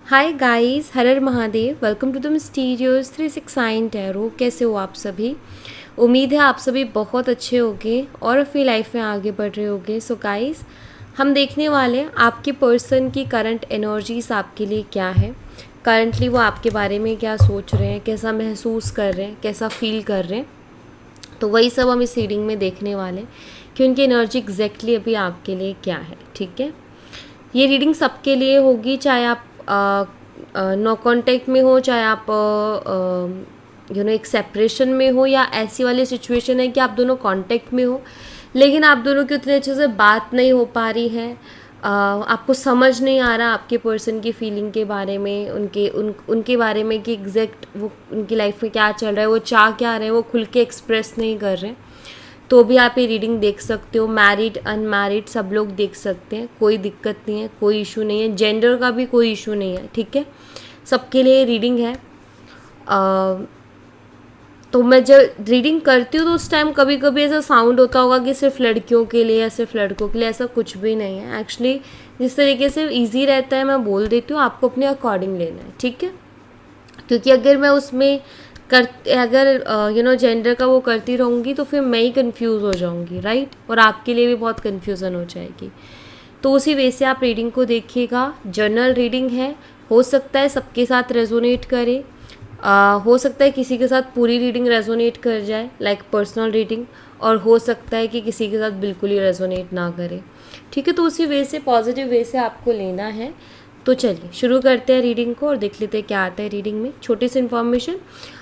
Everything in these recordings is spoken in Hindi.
हाय गाइस, हर हर Mahadev. Welcome to the mysterious 369 tarot. कैसे हो आप सभी? उम्मीद है आप सभी बहुत अच्छे होंगे और अपनी लाइफ में आगे बढ़ रहे होंगे। सो गाइस, हम देखने वाले हैं आपके पर्सन की करंट एनर्जीज आपके लिए क्या है। करंटली वो आपके बारे में क्या सोच रहे हैं, कैसा महसूस कर रहे हैं, कैसा फील कर रहे हैं। तो वही सब हम इस रीडिंग में देखने वाले हैं कि उनकी एनर्जी एग्जैक्टली अभी आपके लिए क्या है। ठीक है, ये रीडिंग सबके लिए होगी, चाहे आप नो कांटेक्ट में हो, चाहे आप एक सेपरेशन में हो, या ऐसी वाली सिचुएशन है कि आप दोनों कांटेक्ट में हो लेकिन आप दोनों की उतने अच्छे से बात नहीं हो पा रही है। आपको समझ नहीं आ रहा आपके पर्सन की फीलिंग के बारे में, उनके बारे में कि एग्जैक्ट वो उनकी लाइफ में क्या चल रहा है, वो चाह क्या रहे हैं, वो खुल के एक्सप्रेस नहीं कर रहे हैं। तो भी आप ये रीडिंग देख सकते हो। मैरिड अनमैरिड सब लोग देख सकते हैं, कोई दिक्कत नहीं है, कोई इशू नहीं है, जेंडर का भी कोई इशू नहीं है। ठीक है, सबके लिए रीडिंग है। तो मैं जब रीडिंग करती हूँ तो उस टाइम कभी कभी ऐसा साउंड होता होगा कि सिर्फ लड़कियों के लिए या सिर्फ लड़कों के लिए, ऐसा कुछ भी नहीं है। एक्चुअली जिस तरीके से ईजी रहता है मैं बोल देती हूँ, आपको अपने अकॉर्डिंग लेना है। ठीक है, क्योंकि अगर मैं उसमें अगर जेंडर का वो करती रहूँगी तो फिर मैं ही कंफ्यूज हो जाऊँगी, राइट, और आपके लिए भी बहुत कन्फ्यूज़न हो जाएगी। तो उसी वे से आप रीडिंग को देखिएगा। जर्नल रीडिंग है, हो सकता है सबके साथ रेजोनेट करे, हो सकता है किसी के साथ पूरी रीडिंग रेजोनेट कर जाए, लाइक पर्सनल रीडिंग, और हो सकता है कि किसी के साथ बिल्कुल ही रेजोनेट ना करे। ठीक है, तो उसी वे से, पॉजिटिव वे से आपको लेना है। तो चलिए शुरू करते हैं रीडिंग को और देख लेते हैं क्या आता है रीडिंग में। छोटी सी इन्फॉर्मेशन,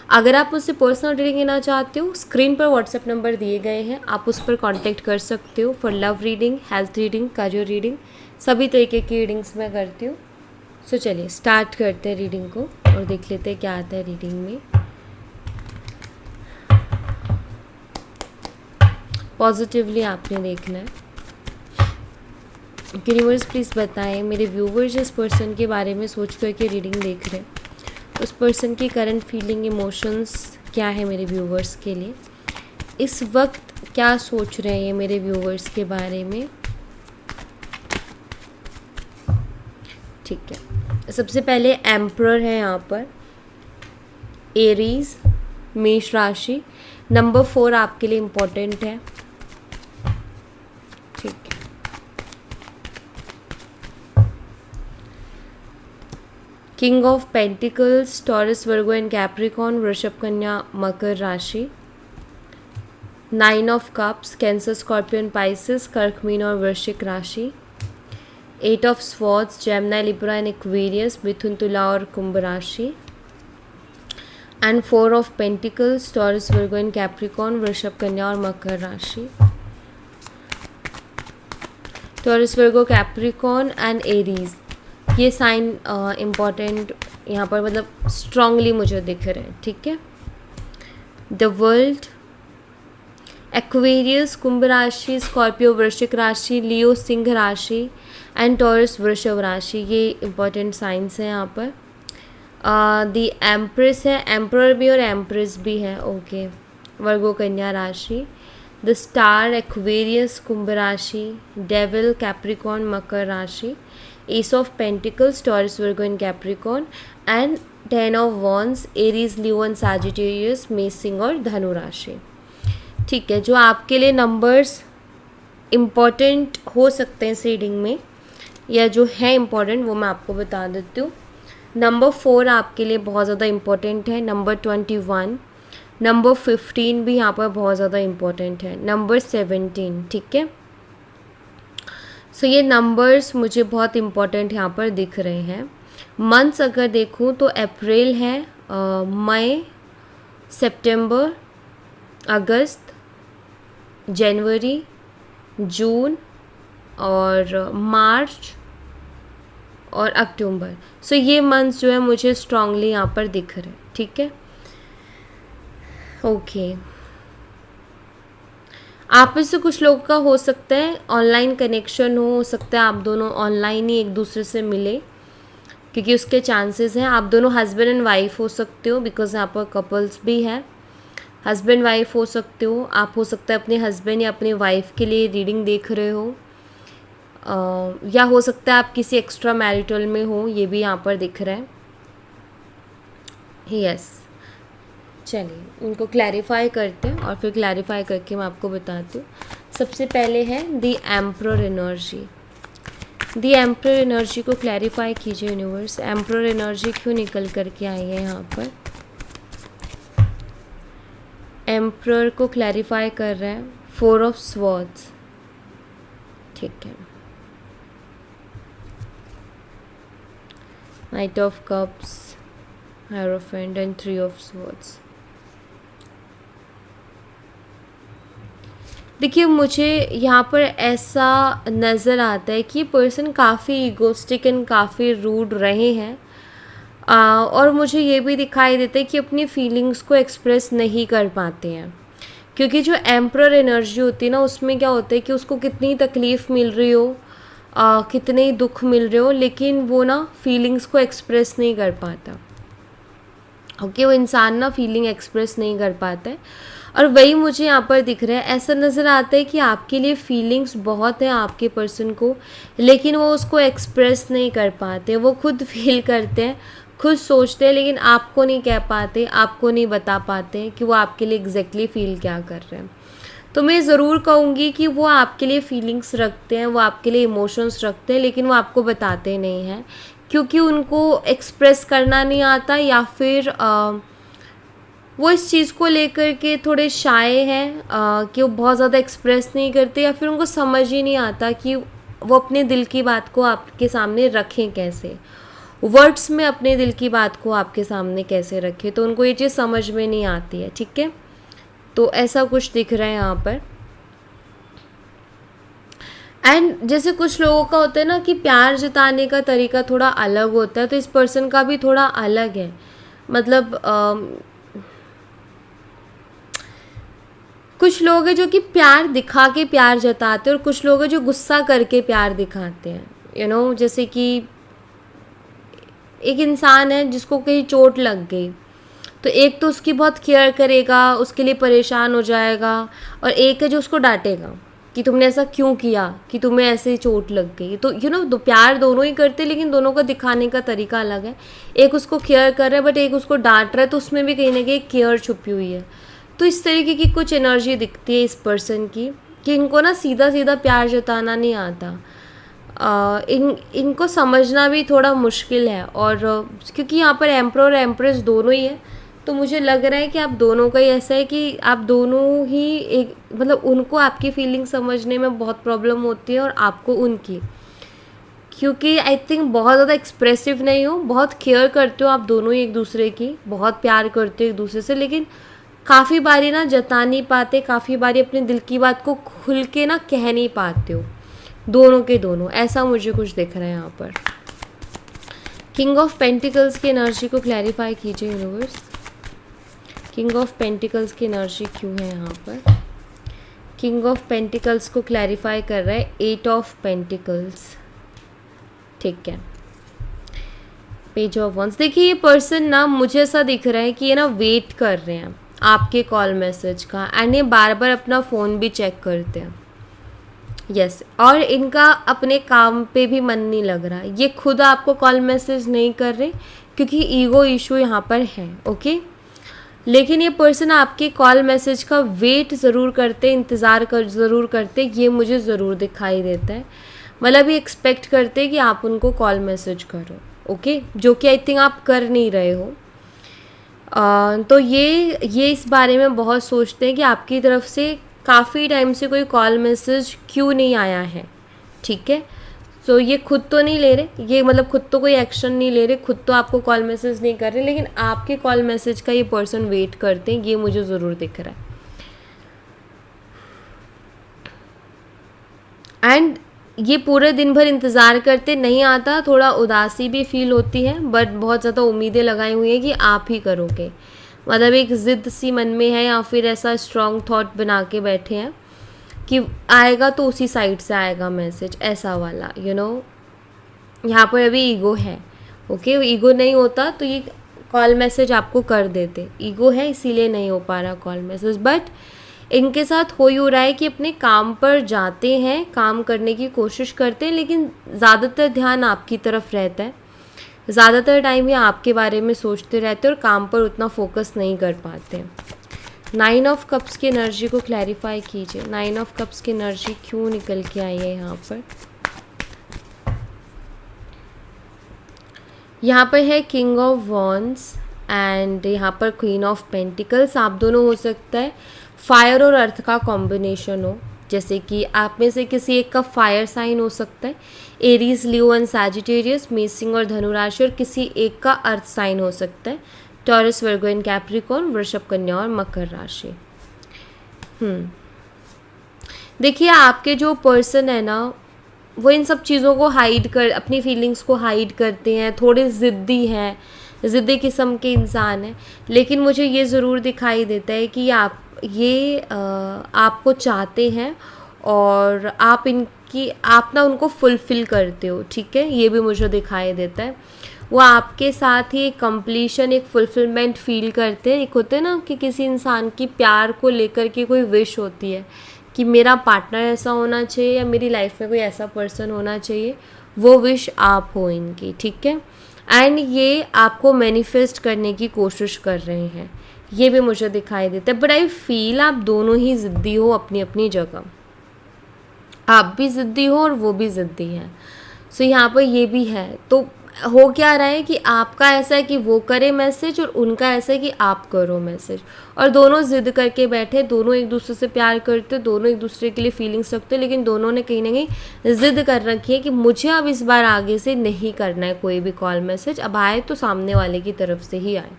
अगर आप मुझसे पर्सनल रीडिंग लेना चाहते हो, स्क्रीन पर व्हाट्सएप नंबर दिए गए हैं, आप उस पर कांटेक्ट कर सकते हो for love reading, health reading, career reading, सभी तरीके की रीडिंग्स मैं करती हूँ। सो चलिए स्टार्ट करते हैं रीडिंग को और देख लेते हैं क्या आता है रीडिंग में। पॉजिटिवली आपने देखना है। यूनिवर्स प्लीज़ बताएं मेरे व्यूवर्स जिस पर्सन के बारे में सोच करके रीडिंग देख रहे हैं, उस पर्सन की करंट फीलिंग, इमोशंस क्या है मेरे व्यूवर्स के लिए, इस वक्त क्या सोच रहे हैं ये मेरे व्यूवर्स के बारे में। ठीक है, सबसे पहले एम्परर है यहाँ पर, एरीज, मेष राशि। नंबर 4 आपके लिए इम्पोर्टेंट है। ठीक है, king of pentacles, Taurus, Virgo and Capricorn, वृषभ, कन्या, मकर राशि। 9 of cups, Cancer, Scorpion, Pisces, कर्क, मीन और वृश्चिक राशि। 8 of swords, Gemini, Libra and Aquarius, मिथुन, तुला और कुंभ राशि। And 4 of pentacles, Taurus, Virgo and Capricorn, वृषभ, कन्या और मकर राशि। Taurus, Virgo, Capricorn and Aries, ये साइन इम्पॉर्टेंट यहाँ पर, मतलब स्ट्रांगली मुझे दिख रहे हैं। ठीक है, द वर्ल्ड, एक्वेरियस, कुंभ राशि, स्कॉर्पियो, वृश्चिक राशि, लियो, सिंह राशि एंड टॉरस, वृषभ राशि, ये इम्पॉर्टेंट साइंस हैं यहाँ पर। द एम्प्रेस है, एम्प्रर भी और एम्प्रेस भी है। ओके, वर्गो, कन्या राशि। द स्टार, एक्वेरियस, कुंभ राशि, डेविल, कैप्रिकॉन, मकर राशि। S of pentacles, Taurus, Virgo and Capricorn and 10 of wands, Aries, Leo and Sagittarius, मेष, सिंह और धनु राशि। ठीक है, जो आपके लिए नंबर्स इम्पॉर्टेंट हो सकते हैं इस रीडिंग में, या जो है इम्पॉर्टेंट, वो मैं आपको बता देती हूँ। नंबर 4 आपके लिए बहुत ज़्यादा इम्पॉर्टेंट है। नंबर 21, नंबर 15 भी यहाँ पर बहुत ज़्यादा इम्पॉर्टेंट है। नंबर 17, ठीक है। सो ये नंबर्स मुझे बहुत इम्पॉर्टेंट यहाँ पर दिख रहे हैं। मंथ्स अगर देखूँ तो अप्रैल है, मई, सितंबर, अगस्त, जनवरी, जून और मार्च और अक्टूबर। सो ये मंथ्स जो है मुझे स्ट्रांगली यहाँ पर दिख रहे हैं। ठीक है, ओके। आप में से कुछ लोगों का हो सकता है ऑनलाइन कनेक्शन हो सकता है आप दोनों ऑनलाइन ही एक दूसरे से मिले, क्योंकि उसके चांसेस हैं। आप दोनों हस्बैंड एंड वाइफ हो सकते हो, बिकॉज यहाँ पर कपल्स भी है। हस्बैंड वाइफ हो सकते हो आप, हो सकता है अपने हस्बैंड या अपने वाइफ के लिए रीडिंग देख रहे हो। या हो सकता है आप किसी एक्स्ट्रा मैरिटल में हो, ये भी यहाँ पर दिख रहा है। यस, चलिए इनको क्लैरिफाई करते हैं और फिर क्लैरिफाई करके मैं आपको बताती हूँ। सबसे पहले है the emperor energy. The emperor energy को क्लैरिफाई कीजिए यूनिवर्स। एम्परर एनर्जी क्यों निकल करके आई है यहाँ पर? एम्परर को क्लैरिफाई कर रहा है 4 ऑफ स्वॉर्ड्स, ठीक है। Night of cups, hierophant and 3 of swords. देखिए मुझे यहाँ पर ऐसा नज़र आता है कि पर्सन काफ़ी ईगोस्टिक एंड काफ़ी रूड रहे हैं, और मुझे ये भी दिखाई देता है कि अपनी फीलिंग्स को एक्सप्रेस नहीं कर पाते हैं, क्योंकि जो एम्परर एनर्जी होती है ना, उसमें क्या होता है कि उसको कितनी तकलीफ़ मिल रही हो, कितने दुख मिल रहे हो, लेकिन वो ना फीलिंग्स को एक्सप्रेस नहीं कर पाता। ओके, वो इंसान ना फीलिंग एक्सप्रेस नहीं कर पाता है, और वही मुझे यहाँ पर दिख रहा है। ऐसा नज़र आता है कि आपके लिए फीलिंग्स बहुत हैं आपके पर्सन को, लेकिन वो उसको एक्सप्रेस नहीं कर पाते। वो खुद फील करते हैं, खुद सोचते हैं, लेकिन आपको नहीं कह पाते, आपको नहीं बता पाते कि वो आपके लिए एग्जैक्टली फील क्या कर रहे हैं। तो मैं ज़रूर कहूँगी कि वो आपके लिए फीलिंग्स रखते हैं, वो आपके लिए इमोशंस रखते हैं, लेकिन वो आपको बताते नहीं हैं, क्योंकि उनको एक्सप्रेस करना नहीं आता, या फिर वो इस चीज़ को लेकर के थोड़े शाय हैं कि वो बहुत ज़्यादा एक्सप्रेस नहीं करते, या फिर उनको समझ ही नहीं आता कि वो अपने दिल की बात को आपके सामने रखें कैसे, वर्ड्स में अपने दिल की बात को आपके सामने कैसे रखें। तो उनको ये चीज़ समझ में नहीं आती है, ठीक है। तो ऐसा कुछ दिख रहा है यहाँ पर। एंड जैसे कुछ लोगों का होता है ना कि प्यार जताने का तरीका थोड़ा अलग होता है, तो इस पर्सन का भी थोड़ा अलग है। मतलब कुछ लोग हैं जो कि प्यार दिखा के प्यार जताते हैं, और कुछ लोग हैं जो गुस्सा करके प्यार दिखाते हैं। यू नो, जैसे कि एक इंसान है जिसको कहीं चोट लग गई, तो एक तो उसकी बहुत केयर करेगा, उसके लिए परेशान हो जाएगा, और एक है जो उसको डांटेगा कि तुमने ऐसा क्यों किया, कि तुम्हें ऐसे चोट लग गई। तो यू नो, प्यार दोनों ही करते, लेकिन दोनों का दिखाने का तरीका अलग है। एक उसको केयर कर रहा है, बट एक उसको डांट रहा है, तो उसमें भी कहीं ना कहीं केयर छुपी हुई है। तो इस तरीके की कुछ एनर्जी दिखती है इस पर्सन की, कि इनको ना सीधा सीधा प्यार जताना नहीं आता। इनको समझना भी थोड़ा मुश्किल है, और क्योंकि यहाँ पर एम्परर और एम्प्रेस दोनों ही है, तो मुझे लग रहा है कि आप दोनों का ही ऐसा है कि आप दोनों ही एक, मतलब उनको आपकी फीलिंग समझने में बहुत प्रॉब्लम होती है, और आपको उनकी, क्योंकि आई थिंक बहुत ज़्यादा एक्सप्रेसिव नहीं हो, बहुत केयर करते हो आप दोनों ही एक दूसरे की, बहुत प्यार करते हो एक दूसरे से, लेकिन काफ़ी बारी ना जता नहीं पाते, काफ़ी बारी अपने दिल की बात को खुल के ना कह नहीं पाते हो, दोनों के दोनों। ऐसा मुझे कुछ दिख रहा है यहाँ पर। किंग ऑफ पेंटिकल्स की एनर्जी को क्लैरिफाई कीजिए यूनिवर्स। किंग ऑफ पेंटिकल्स की एनर्जी क्यों है यहाँ पर? किंग ऑफ पेंटिकल्स को क्लैरिफाई कर रहा है 8 ऑफ पेंटिकल्स, ठीक है। Page of wands. देखिए ये पर्सन ना, मुझे ऐसा दिख रहा है कि ये ना वेट कर रहे हैं आपके कॉल मैसेज का, एंड ये बार बार अपना फ़ोन भी चेक करते हैं। यस, और इनका अपने काम पे भी मन नहीं लग रहा। ये खुद आपको कॉल मैसेज नहीं कर रहे, क्योंकि ईगो इशू यहाँ पर है, ओके। लेकिन ये पर्सन आपके कॉल मैसेज का वेट ज़रूर करते, इंतज़ार कर ज़रूर करते, ये मुझे ज़रूर दिखाई देता है। मतलब ये एक्सपेक्ट करते कि आप उनको कॉल मैसेज करो, ओके, जो कि आई थिंक आप कर नहीं रहे हो। तो ये इस बारे में बहुत सोचते हैं कि आपकी तरफ से काफ़ी टाइम से कोई कॉल मैसेज क्यों नहीं आया है, ठीक है। तो ये खुद तो नहीं ले रहे, ये मतलब खुद तो कोई एक्शन नहीं ले रहे, खुद तो आपको कॉल मैसेज नहीं कर रहे, लेकिन आपके कॉल मैसेज का ये पर्सन वेट करते हैं, ये मुझे ज़रूर दिख रहा है। एंड ये पूरे दिन भर इंतज़ार करते, नहीं आता, थोड़ा उदासी भी फील होती है, बट बहुत ज़्यादा उम्मीदें लगाई हुई हैं कि आप ही करोगे। मतलब एक ज़िद सी मन में है, या फिर ऐसा स्ट्रॉन्ग थॉट बना के बैठे हैं कि आएगा तो उसी साइड से आएगा मैसेज, ऐसा वाला, यू नो। यहाँ पर अभी ईगो है, ओके। ईगो नहीं होता तो ये कॉल मैसेज आपको कर देते, ईगो है इसीलिए नहीं हो पा रहा कॉल मैसेज। बट इनके साथ हो ही रहा है कि अपने काम पर जाते हैं, काम करने की कोशिश करते हैं, लेकिन ज़्यादातर ध्यान आपकी तरफ रहता है, ज़्यादातर टाइम ये आपके बारे में सोचते रहते हैं और काम पर उतना फोकस नहीं कर पाते हैं। 9 ऑफ कप्स की एनर्जी को क्लैरिफाई कीजिए। 9 ऑफ कप्स की एनर्जी क्यों निकल के आई है यहाँ पर? यहाँ पर है किंग ऑफ वॉन्ड्स एंड यहाँ पर क्वीन ऑफ पेंटिकल्स। आप दोनों हो सकता है फायर और अर्थ का कॉम्बिनेशन हो, जैसे कि आप में से किसी एक का फायर साइन हो सकता है, एरीज, लियो एंड सैजिटेरियस, मेष, सिंह और धनु राशि, और किसी एक का अर्थ साइन हो सकता है, टॉरस, वर्गो एंड कैप्रिकॉर्न, वृषभ, कन्या और मकर राशि। देखिए आपके जो पर्सन है ना, वो इन सब चीज़ों को हाइड कर, अपनी फीलिंग्स को हाइड करते हैं, थोड़े ज़िद्दी हैं, ज़िद्दी किस्म के इंसान हैं, लेकिन मुझे ये ज़रूर दिखाई देता है कि आपको चाहते हैं और आप ना उनको फुलफ़िल करते हो, ठीक है, ये भी मुझे दिखाई देता है। वो आपके साथ ही एक कंप्लीशन, एक फुलफिलमेंट फील करते हैं। एक होते हैं ना कि किसी इंसान की प्यार को लेकर के कोई विश होती है कि मेरा पार्टनर ऐसा होना चाहिए या मेरी लाइफ में कोई ऐसा पर्सन होना चाहिए, वो विश आप हो इनकी, ठीक है। एंड ये आपको मैनिफेस्ट करने की कोशिश कर रहे हैं, ये भी मुझे दिखाई देता है। बट आई फील आप दोनों ही ज़िद्दी हो अपनी अपनी जगह, आप भी ज़िद्दी हो और वो भी ज़िद्दी हैं। सो यहाँ पर ये भी है। तो हो क्या रहा है कि आपका ऐसा है कि वो करे मैसेज और उनका ऐसा है कि आप करो मैसेज, और दोनों ज़िद करके बैठे, दोनों एक दूसरे से प्यार करते, दोनों एक दूसरे के लिए फीलिंग्स रखते, लेकिन दोनों ने कहीं ना कहीं ज़िद कर रखी है कि मुझे अब इस बार आगे से नहीं करना है कोई भी कॉल मैसेज, अब आए तो सामने वाले की तरफ से ही आए।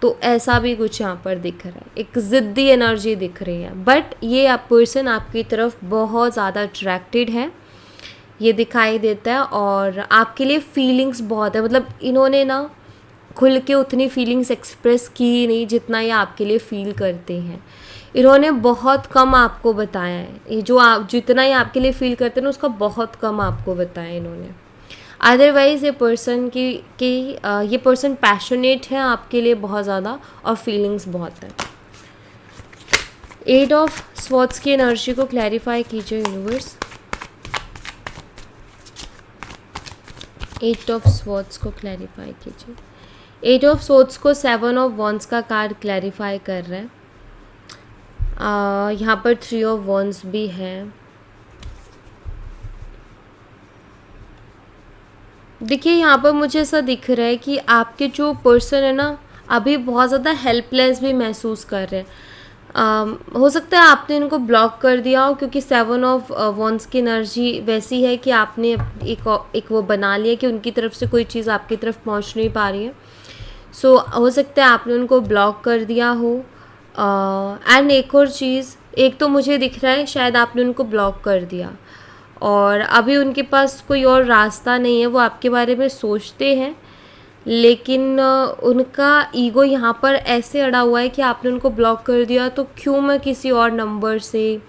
तो ऐसा भी कुछ यहाँ पर दिख रहा है, एक ज़िद्दी एनर्जी दिख रही है। बट ये आप पर्सन आपकी तरफ बहुत ज़्यादा अट्रैक्टेड है, ये दिखाई देता है, और आपके लिए फीलिंग्स बहुत है। मतलब इन्होंने ना खुल के उतनी फीलिंग्स एक्सप्रेस की नहीं जितना ये आपके लिए फील करते हैं। इन्होंने बहुत कम आपको बताया है, ये जो आप जितना ये आपके लिए फील करते हैं ना, उसका बहुत कम आपको बताया इन्होंने। अदरवाइज़ ये पर्सन पैशनेट है आपके लिए बहुत ज़्यादा, और फीलिंग्स बहुत है। 8 ऑफ स्वॉर्ड्स की एनर्जी को क्लैरिफाई कीजिए यूनिवर्स। 8 ऑफ स्वॉर्ड्स को क्लैरिफाई कीजिए। 8 ऑफ स्वॉर्ड्स को 7 ऑफ वॉन्ड्स का कार्ड क्लैरिफाई कर रहा है। यहाँ पर 3 ऑफ वॉन्ड्स भी है। देखिए यहाँ पर मुझे ऐसा दिख रहा है कि आपके जो पर्सन है ना, अभी बहुत ज़्यादा हेल्पलेस भी महसूस कर रहे हैं। हो सकता है आपने इनको ब्लॉक कर दिया हो, क्योंकि 7 ऑफ वॉन्ड्स की एनर्जी वैसी है कि आपने एक वो बना लिया कि उनकी तरफ से कोई चीज़ आपकी तरफ पहुंच नहीं पा रही है। सो हो सकता है आपने उनको ब्लॉक कर दिया हो। एंड एक और चीज़, एक तो मुझे दिख रहा है शायद आपने उनको ब्लॉक कर दिया और अभी उनके पास कोई और रास्ता नहीं है, वो आपके बारे में सोचते हैं, लेकिन उनका ईगो यहाँ पर ऐसे अड़ा हुआ है कि आपने उनको ब्लॉक कर दिया, तो क्यों मैं किसी और नंबर से,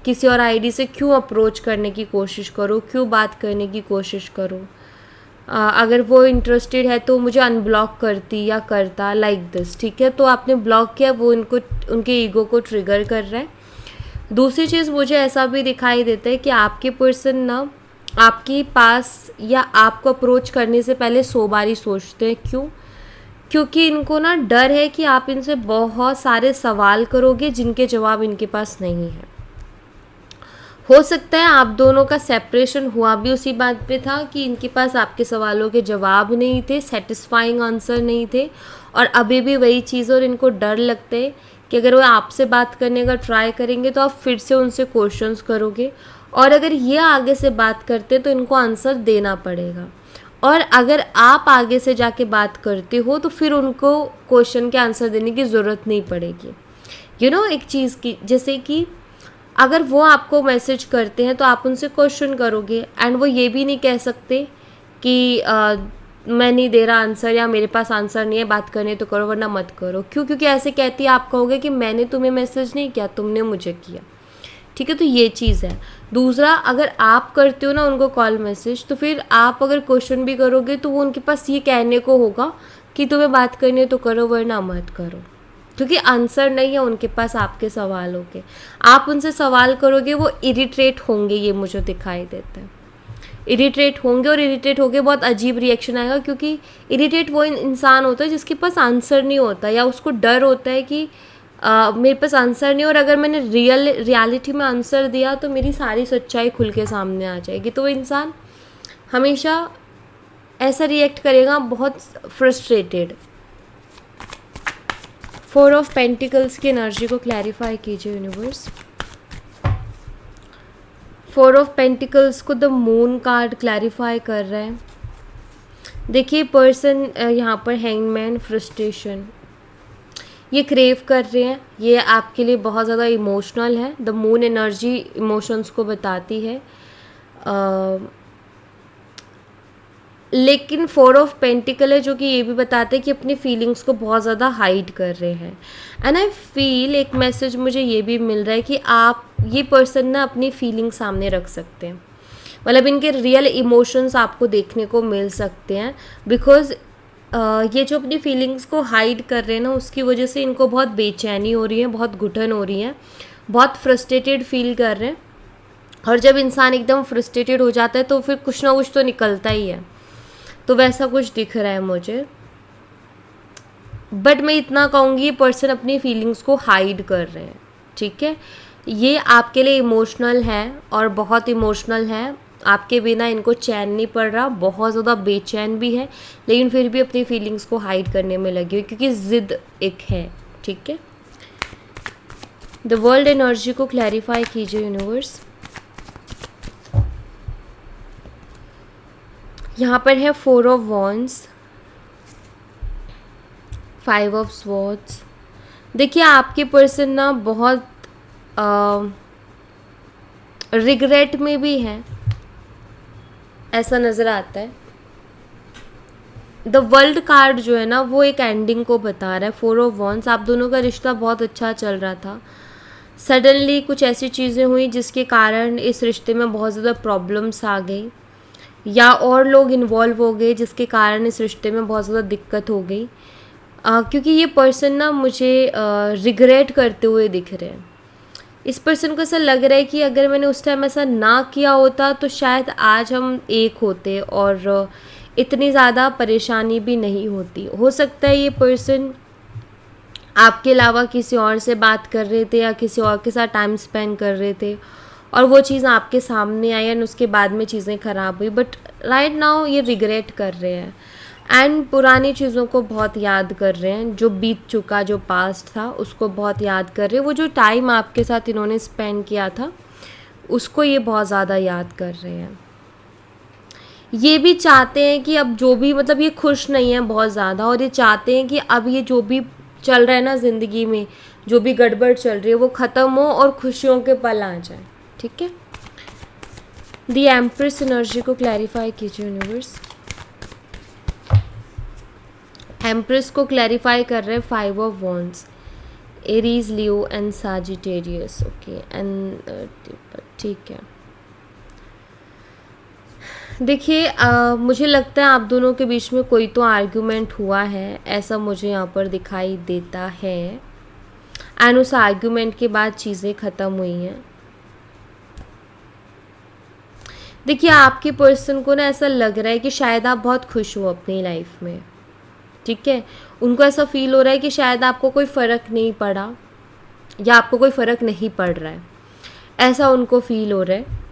किसी और आईडी से क्यों अप्रोच करने की कोशिश करूँ, क्यों बात करने की कोशिश करूँ। अगर वो इंटरेस्टेड है तो मुझे अनब्लॉक करती या करता, लाइक दिस, ठीक है। तो आपने ब्लॉक किया, वो उनके ईगो को ट्रिगर कर रहा है। दूसरी चीज़ मुझे ऐसा भी दिखाई देता है कि आपके पर्सन ना आपके पास या आपको अप्रोच करने से पहले 100 बार ही सोचते हैं। क्यों? क्योंकि इनको ना डर है कि आप इनसे बहुत सारे सवाल करोगे जिनके जवाब इनके पास नहीं है। हो सकता है आप दोनों का सेपरेशन हुआ भी उसी बात पे था कि इनके पास आपके सवालों के जवाब नहीं थे, सेटिस्फाइंग आंसर नहीं थे, और अभी भी वही चीज़, और इनको डर लगता है कि अगर वो आपसे बात करने का ट्राई करेंगे तो आप फिर से उनसे क्वेश्चंस करोगे, और अगर ये आगे से बात करते तो इनको आंसर देना पड़ेगा, और अगर आप आगे से जाके बात करते हो तो फिर उनको क्वेश्चन के आंसर देने की ज़रूरत नहीं पड़ेगी। एक चीज़ की, जैसे कि अगर वो आपको मैसेज करते हैं तो आप उनसे क्वेश्चन करोगे, एंड वो ये भी नहीं कह सकते कि मैं नहीं दे रहा आंसर, या मेरे पास आंसर नहीं है, बात करने तो करो वरना मत करो। क्यों? क्योंकि ऐसे कहती है आप कहोगे कि मैंने तुम्हें मैसेज नहीं किया, तुमने मुझे किया, ठीक है। तो ये चीज़ है। दूसरा, अगर आप करते हो ना उनको कॉल मैसेज, तो फिर आप अगर क्वेश्चन भी करोगे तो वो उनके पास ये कहने को होगा कि तुम्हें बात करनी है तो करो वरना मत करो, क्योंकि आंसर नहीं है उनके पास आपके सवालों के। आप उनसे सवाल करोगे वो इरिटेट होंगे, ये मुझे दिखाई देता है। इरिटेट होंगे और इरिटेट होके बहुत अजीब रिएक्शन आएगा, क्योंकि इरिटेट वो इंसान होता है जिसके पास आंसर नहीं होता, या उसको डर होता है कि मेरे पास आंसर नहीं, और अगर मैंने रियलिटी में आंसर दिया तो मेरी सारी सच्चाई खुल के सामने आ जाएगी। तो वो इंसान हमेशा ऐसा रिएक्ट करेगा, बहुत फ्रस्ट्रेटेड। 4 ऑफ पेंटिकल्स की एनर्जी को क्लैरिफाई कीजिए यूनिवर्स। 4 ऑफ पेंटिकल्स को द मून कार्ड क्लैरिफाई कर रहा है। देखिए पर्सन यहाँ पर हैंगमैन, फ्रस्ट्रेशन, ये क्रेव कर रहे हैं, ये आपके लिए बहुत ज़्यादा इमोशनल है। द मून एनर्जी इमोशंस को बताती है, लेकिन 4 ऑफ पेंटिकल है जो कि ये भी बताते हैं कि अपनी फीलिंग्स को बहुत ज़्यादा हाइड कर रहे हैं। एंड आई फील एक मैसेज मुझे ये भी मिल रहा है कि आप ये पर्सन ना अपनी फीलिंग सामने रख सकते हैं, मतलब इनके रियल इमोशंस आपको देखने को मिल सकते हैं। बिकॉज ये जो अपनी फीलिंग्स को हाइड कर रहे हैं ना, उसकी वजह से इनको बहुत बेचैनी हो रही है, बहुत घुटन हो रही है, बहुत फ्रस्ट्रेटेड फील कर रहे हैं। और जब इंसान एकदम फ्रस्ट्रेटेड हो जाता है तो फिर कुछ ना कुछ तो निकलता ही है, तो वैसा कुछ दिख रहा है मुझे। बट मैं इतना कहूँगी ये पर्सन अपनी फीलिंग्स को हाइड कर रहे हैं, ठीक है। ये आपके लिए इमोशनल है और बहुत इमोशनल है, आपके बिना इनको चैन नहीं पड़ रहा, बहुत ज़्यादा बेचैन भी है, लेकिन फिर भी अपनी फीलिंग्स को हाइड करने में लगी हुई, क्योंकि ज़िद एक है, ठीक है। द वर्ल्ड एनर्जी को क्लैरिफाई कीजिए यूनिवर्स। यहाँ पर है 4 ऑफ वॉन्ड्स, 5 ऑफ स्वॉर्ड्स। देखिए आपके पर्सन ना बहुत रिग्रेट में भी हैं, ऐसा नज़र आता है। द वर्ल्ड कार्ड जो है ना वो एक एंडिंग को बता रहा है। 4 ऑफ वॉन्ड्स, आप दोनों का रिश्ता बहुत अच्छा चल रहा था, सडनली कुछ ऐसी चीज़ें हुई जिसके कारण इस रिश्ते में बहुत ज़्यादा प्रॉब्लम्स आ गई, या और लोग इन्वॉल्व हो गए जिसके कारण इस रिश्ते में बहुत ज़्यादा दिक्कत हो गई। क्योंकि ये पर्सन ना मुझे रिग्रेट करते हुए दिख रहे हैं। इस पर्सन को ऐसा लग रहा है कि अगर मैंने उस टाइम ऐसा ना किया होता तो शायद आज हम एक होते और इतनी ज़्यादा परेशानी भी नहीं होती। हो सकता है ये पर्सन आपके अलावा किसी और से बात कर रहे थे या किसी और के साथ टाइम स्पेंड कर रहे थे और वो चीज़ आपके सामने आई एंड उसके बाद में चीज़ें ख़राब हुई, बट राइट नाउ ये रिग्रेट कर रहे हैं एंड पुरानी चीज़ों को बहुत याद कर रहे हैं। जो बीत चुका, जो पास्ट था, उसको बहुत याद कर रहे हैं। वो जो टाइम आपके साथ इन्होंने स्पेंड किया था उसको ये बहुत ज़्यादा याद कर रहे हैं। ये भी चाहते हैं कि अब जो भी, मतलब ये खुश नहीं है बहुत ज़्यादा, और ये चाहते हैं कि अब ये जो भी चल रहा है ना ज़िंदगी में, जो भी गड़बड़ चल रही है वो ख़त्म हो और खुशियों के पल आ जाए, ठीक है। द एम्प्रेस एनर्जी को क्लैरिफाई कीजिए यूनिवर्स। एम्प्रेस को क्लैरिफाई कर रहे हैं 5 of wands, Aries, Leo and Sagittarius, okay and ठीक है। देखिए मुझे लगता है आप दोनों के बीच में कोई तो आर्ग्यूमेंट हुआ है, ऐसा मुझे यहाँ पर दिखाई देता है एंड उस आर्ग्यूमेंट के बाद चीज़ें ख़त्म हुई हैं। देखिए आपके पर्सन को ना ऐसा लग रहा है कि शायद आप बहुत खुश हो अपनी लाइफ में, ठीक है। उनको ऐसा फील हो रहा है कि शायद आपको कोई फ़र्क नहीं पड़ा या आपको कोई फ़र्क नहीं पड़ रहा है, ऐसा उनको फील हो रहा है।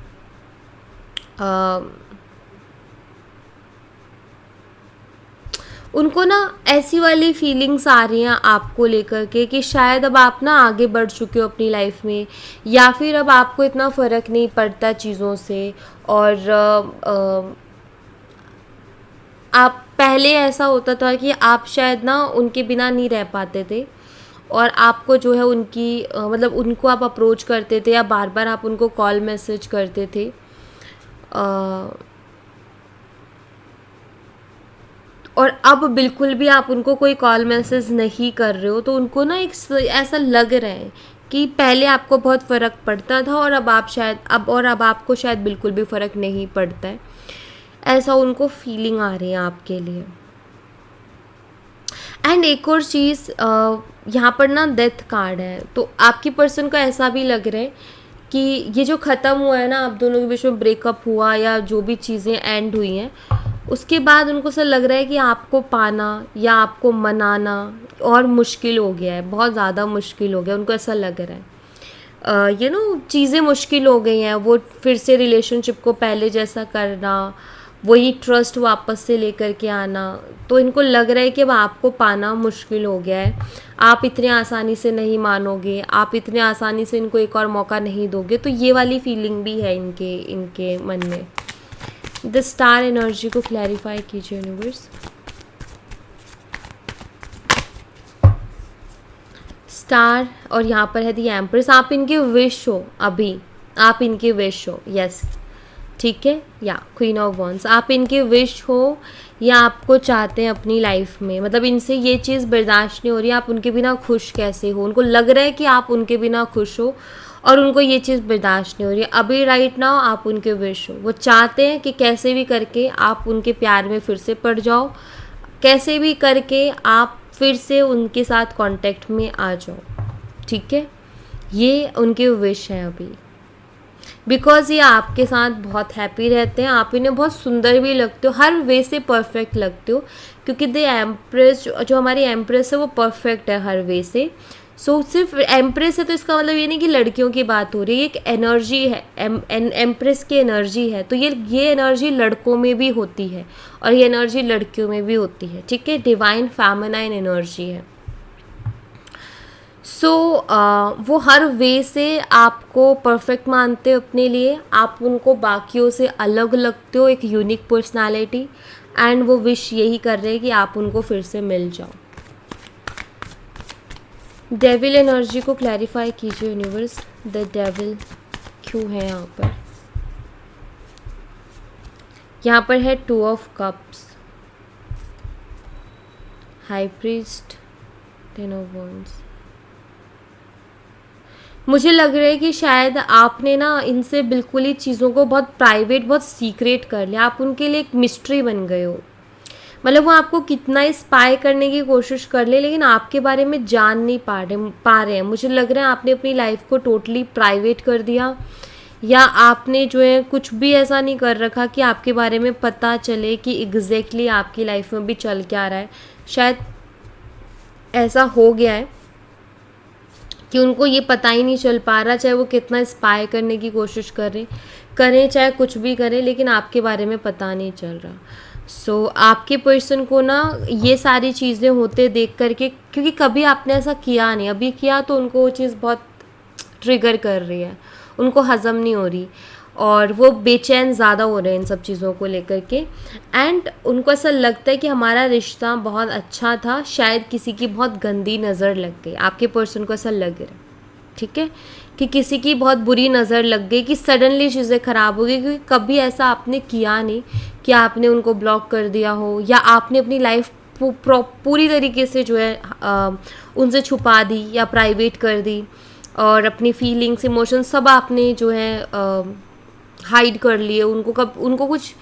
उनको ना ऐसी वाली फीलिंग्स आ रही हैं आपको लेकर के कि शायद अब आप ना आगे बढ़ चुके हो अपनी लाइफ में, या फिर अब आपको इतना फ़र्क नहीं पड़ता चीज़ों से, और आप पहले ऐसा होता था कि आप शायद ना उनके बिना नहीं रह पाते थे और आपको जो है उनकी मतलब उनको आप अप्रोच करते थे या बार बार आप उनको कॉल मैसेज करते थे, और अब बिल्कुल भी आप उनको कोई कॉल मैसेज नहीं कर रहे हो। तो उनको ना एक ऐसा लग रहा है कि पहले आपको बहुत फ़र्क पड़ता था और अब आप शायद अब आपको शायद बिल्कुल भी फ़र्क नहीं पड़ता है, ऐसा उनको फीलिंग आ रही है आपके लिए। एंड एक और चीज़, यहाँ पर ना डेथ कार्ड है, तो आपकी पर्सन को ऐसा भी लग रहा है कि ये जो ख़त्म हुआ है ना, आप दोनों के बीच में ब्रेकअप हुआ या जो भी चीज़ें एंड हुई हैं, उसके बाद उनको ऐसा लग रहा है कि आपको पाना या आपको मनाना और मुश्किल हो गया है, बहुत ज़्यादा मुश्किल हो गया, उनको ऐसा लग रहा है। चीज़ें मुश्किल हो गई हैं, वो फिर से रिलेशनशिप को पहले जैसा करना, वही ट्रस्ट वापस से लेकर के आना, तो इनको लग रहा है कि अब आपको पाना मुश्किल हो गया है, आप इतने आसानी से नहीं मानोगे, आप इतने आसानी से इनको एक और मौका नहीं दोगे, तो ये वाली फीलिंग भी है इनके मन में। द स्टार एनर्जी को क्लैरिफाई कीजिए यूनिवर्स। स्टार और यहाँ पर है दी एम्प्रेस, आप इनके विश हो, अभी आप इनके विश हो, यस, ठीक है, या क्वीन ऑफ वॉन्ड्स, आप इनके विश हो या आपको चाहते हैं अपनी लाइफ में, मतलब इनसे ये चीज़ बर्दाश्त नहीं हो रही, आप उनके बिना खुश कैसे हो, उनको लग रहा है कि आप उनके बिना खुश हो और उनको ये चीज़ बर्दाश्त नहीं हो रही है, अभी राइट नाउ आप उनके विश हो, वो चाहते हैं कि कैसे भी करके आप उनके प्यार में फिर से पड़ जाओ, कैसे भी करके आप फिर से उनके साथ कांटेक्ट में आ जाओ, ठीक है, ये उनके विश हैं अभी, बिकॉज ये आपके साथ बहुत हैप्पी रहते हैं, आप इन्हें बहुत सुंदर भी लगते हो, हर वे से परफेक्ट लगते हो, क्योंकि द एम्प्रेस जो हमारी एम्प्रेस है वो परफेक्ट है हर वे से। सो सिर्फ एम्प्रेस है तो इसका मतलब ये नहीं कि लड़कियों की बात हो रही है, एक एनर्जी है, एम्प्रेस की एनर्जी है, तो ये एनर्जी लड़कों में भी होती है और ये एनर्जी लड़कियों में भी होती है, ठीक है, डिवाइन फेमिनाइन एनर्जी है। सो वो हर वे से आपको परफेक्ट मानते हो अपने लिए, आप उनको बाकियों से अलग लगते हो, एक यूनिक पर्सनालिटी, एंड वो विश यही कर रहे हैं कि आप उनको फिर से मिल जाओ। डेविल एनर्जी को क्लैरिफाई कीजिए यूनिवर्स, द डेविल क्यों है यहाँ पर? यहाँ पर है 2 of cups, high priest, 10 of wands. मुझे लग रहा है कि शायद आपने ना इनसे बिल्कुल ही चीज़ों को बहुत प्राइवेट, बहुत सीक्रेट कर लिया, आप उनके लिए एक मिस्ट्री बन गए हो, मतलब वो आपको कितना स्पाई करने की कोशिश कर ले लेकिन आपके बारे में जान नहीं पा रहे हैं। मुझे लग रहा है आपने अपनी लाइफ को टोटली प्राइवेट कर दिया, या आपने जो है कुछ भी ऐसा नहीं कर रखा कि आपके बारे में पता चले कि एग्जैक्टली आपकी लाइफ में भी चल क्या रहा है। शायद ऐसा हो गया है कि उनको ये पता ही नहीं चल पा रहा, चाहे वो कितना स्पाई करने की कोशिश करें चाहे कुछ भी करें, लेकिन आपके बारे में पता नहीं चल रहा। सो आपके पर्सन को ना ये सारी चीज़ें होते देख करके, क्योंकि कभी आपने ऐसा किया नहीं, अभी किया तो उनको वो चीज़ बहुत ट्रिगर कर रही है, उनको हज़म नहीं हो रही और वो बेचैन ज़्यादा हो रहे हैं इन सब चीज़ों को लेकर के। एंड उनको ऐसा लगता है कि हमारा रिश्ता बहुत अच्छा था, शायद किसी की बहुत गंदी नज़र लग गई, आपके पर्सन को ऐसा लग रहा है, ठीक है, कि किसी की बहुत बुरी नज़र लग गई, कि सडनली चीज़ें ख़राब हो गई, क्योंकि कभी ऐसा आपने किया नहीं कि आपने उनको ब्लॉक कर दिया हो या आपने अपनी लाइफ पूरी तरीके से जो है उनसे छुपा दी या प्राइवेट कर दी और अपनी फीलिंग्स, इमोशंस सब आपने जो है हाइड कर लिए, उनको कुछ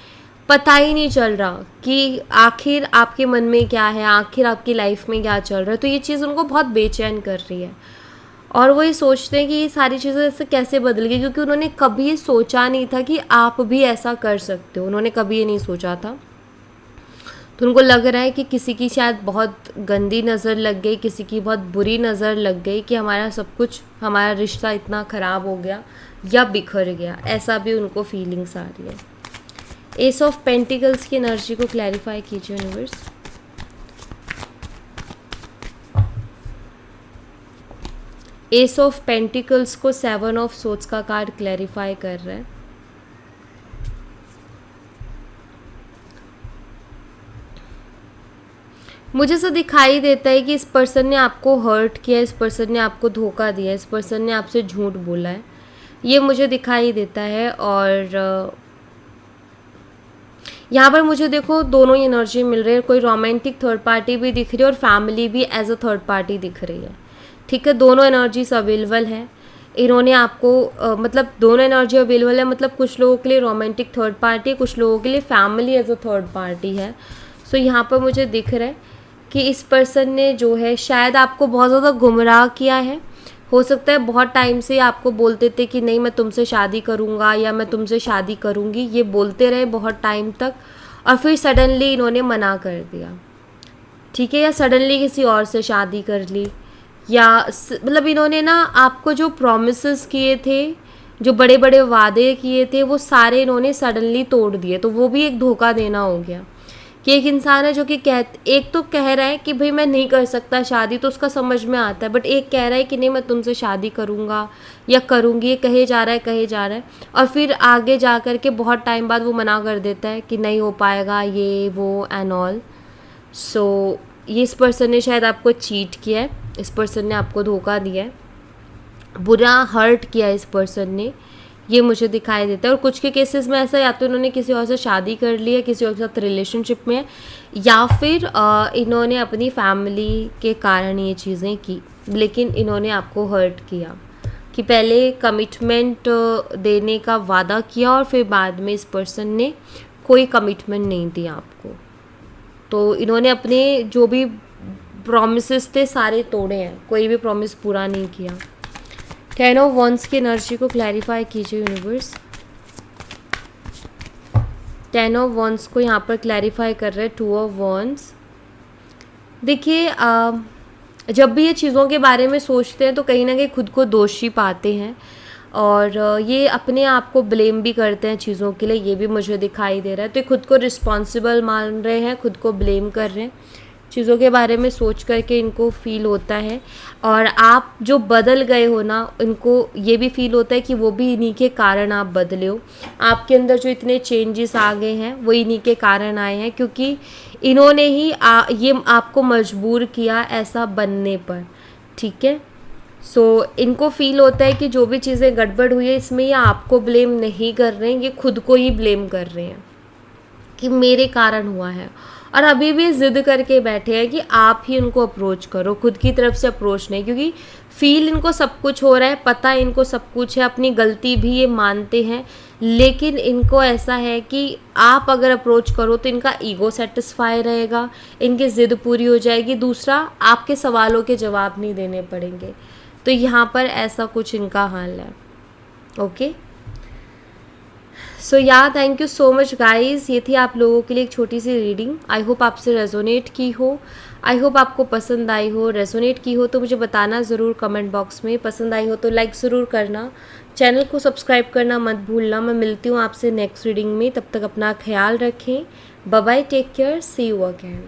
पता ही नहीं चल रहा कि आखिर आपके मन में क्या है, आखिर आपकी लाइफ में क्या चल रहा है। तो ये चीज़ उनको बहुत बेचैन कर रही है और वो ये सोचते हैं कि ये सारी चीज़ें ऐसे कैसे बदल गई, क्योंकि उन्होंने कभी ये सोचा नहीं था कि आप भी ऐसा कर सकते हो, उन्होंने कभी ये नहीं सोचा था। तो उनको लग रहा है कि किसी की शायद बहुत गंदी नज़र लग गई, किसी की बहुत बुरी नज़र लग गई कि हमारा सब कुछ, हमारा रिश्ता इतना ख़राब हो गया या बिखर गया, ऐसा भी उनको फीलिंग्स आ रही है। एस ऑफ पेंटिकल्स की एनर्जी को क्लैरिफाई कीजिए यूनिवर्स। एस ऑफ पेंटिकल्स को 7 ऑफ सोर्ड्स का कार्ड क्लैरिफाई कर रहा है। मुझे ऐसा दिखाई देता है कि इस पर्सन ने आपको हर्ट किया, इस पर्सन ने आपको धोखा दिया, इस पर्सन ने आपसे झूठ बोला है, ये मुझे दिखाई देता है। और यहाँ पर मुझे देखो दोनों ही एनर्जी मिल रही है, कोई रोमांटिक थर्ड पार्टी भी दिख रही है और फैमिली भी एज अ थर्ड पार्टी दिख रही है, ठीक है, दोनों एनर्जीज अवेलेबल है। इन्होंने आपको मतलब दोनों एनर्जी अवेलेबल है, मतलब कुछ लोगों के लिए रोमांटिक थर्ड पार्टी, कुछ लोगों के लिए family as a third party है। सो यहाँ पर मुझे दिख रहा है कि इस पर्सन ने जो है शायद आपको बहुत ज़्यादा गुमराह किया है। हो सकता है बहुत टाइम से आपको बोलते थे कि नहीं मैं तुमसे शादी करूँगा या मैं तुमसे शादी करूँगी, ये बोलते रहे बहुत टाइम तक, और फिर सडनली इन्होंने मना कर दिया, ठीक है, या सडनली किसी और से शादी कर ली, या मतलब इन्होंने ना आपको जो प्रॉमिसेस किए थे, जो बड़े बड़े वादे किए थे, वो सारे इन्होंने सडनली तोड़ दिए। तो वो भी एक धोखा देना हो गया कि एक इंसान है जो कि एक तो कह रहा है कि भाई मैं नहीं कर सकता शादी, तो उसका समझ में आता है, बट एक कह रहा है कि नहीं मैं तुमसे शादी करूँगा या करूँगी, ये कहे जा रहा है, और फिर आगे जा कर के बहुत टाइम बाद वो मना कर देता है कि नहीं हो पाएगा ये वो एंड ऑल। सो ये इस पर्सन ने शायद आपको चीट किया है, इस पर्सन ने आपको धोखा दिया है, बुरा हर्ट किया इस पर्सन ने, ये मुझे दिखाई देता है। और कुछ के केसेस में ऐसा या तो इन्होंने किसी और से शादी कर ली है, किसी और के साथ रिलेशनशिप में है, या फिर इन्होंने अपनी फैमिली के कारण ये चीज़ें की, लेकिन इन्होंने आपको हर्ट किया कि पहले कमिटमेंट देने का वादा किया और फिर बाद में इस पर्सन ने कोई कमिटमेंट नहीं दिया आपको। तो इन्होंने अपने जो भी प्रॉमिसेस थे सारे तोड़े हैं, कोई भी प्रॉमिस पूरा नहीं किया। 10 ऑफ वॉन्ड्स की एनर्जी को क्लैरिफाई कीजिए यूनिवर्स। 10 ऑफ वॉन्ड्स को यहाँ पर क्लैरिफाई कर रहे हैं 2 ऑफ वॉन्ड्स। देखिए जब भी ये चीज़ों के बारे में सोचते हैं तो कहीं ना कहीं खुद को दोषी पाते हैं, और ये अपने आप को ब्लेम भी करते हैं चीज़ों के लिए, ये भी मुझे दिखाई दे रहा है। तो ये खुद को रिस्पॉन्सिबल मान रहे हैं, खुद को ब्लेम कर रहे हैं, चीज़ों के बारे में सोच करके इनको फील होता है। और आप जो बदल गए हो ना, इनको ये भी फील होता है कि वो भी इन्हीं के कारण आप बदले हो, आपके अंदर जो इतने चेंजेस आ गए हैं वो इन्हीं के कारण आए हैं, क्योंकि इन्होंने ही ये आपको मजबूर किया ऐसा बनने पर, ठीक है। सो इनको फील होता है कि जो भी चीज़ें गड़बड़ हुई है इसमें ये आपको ब्लेम नहीं कर रहे हैं, ये खुद को ही ब्लेम कर रहे हैं कि मेरे कारण हुआ है। और अभी भी ज़िद करके बैठे हैं कि आप ही उनको अप्रोच करो, खुद की तरफ से अप्रोच नहीं, क्योंकि फील इनको सब कुछ हो रहा है, पता है इनको सब कुछ है, अपनी गलती भी ये मानते हैं, लेकिन इनको ऐसा है कि आप अगर अप्रोच करो तो इनका ईगो सेटिस्फाई रहेगा, इनकी ज़िद पूरी हो जाएगी, दूसरा आपके सवालों के जवाब नहीं देने पड़ेंगे। तो यहाँ पर ऐसा कुछ इनका हाल है। ओके, सो या thank you so much guys, ये थी आप लोगों के लिए एक छोटी सी रीडिंग। आई होप आपसे रेजोनेट की हो, आई होप आपको पसंद आई हो। रेजोनेट की हो तो मुझे बताना ज़रूर कमेंट बॉक्स में, पसंद आई हो तो लाइक ज़रूर करना, चैनल को सब्सक्राइब करना मत भूलना। मैं मिलती हूँ आपसे नेक्स्ट रीडिंग में, तब तक अपना ख्याल रखें। Bye bye, take care, see you again.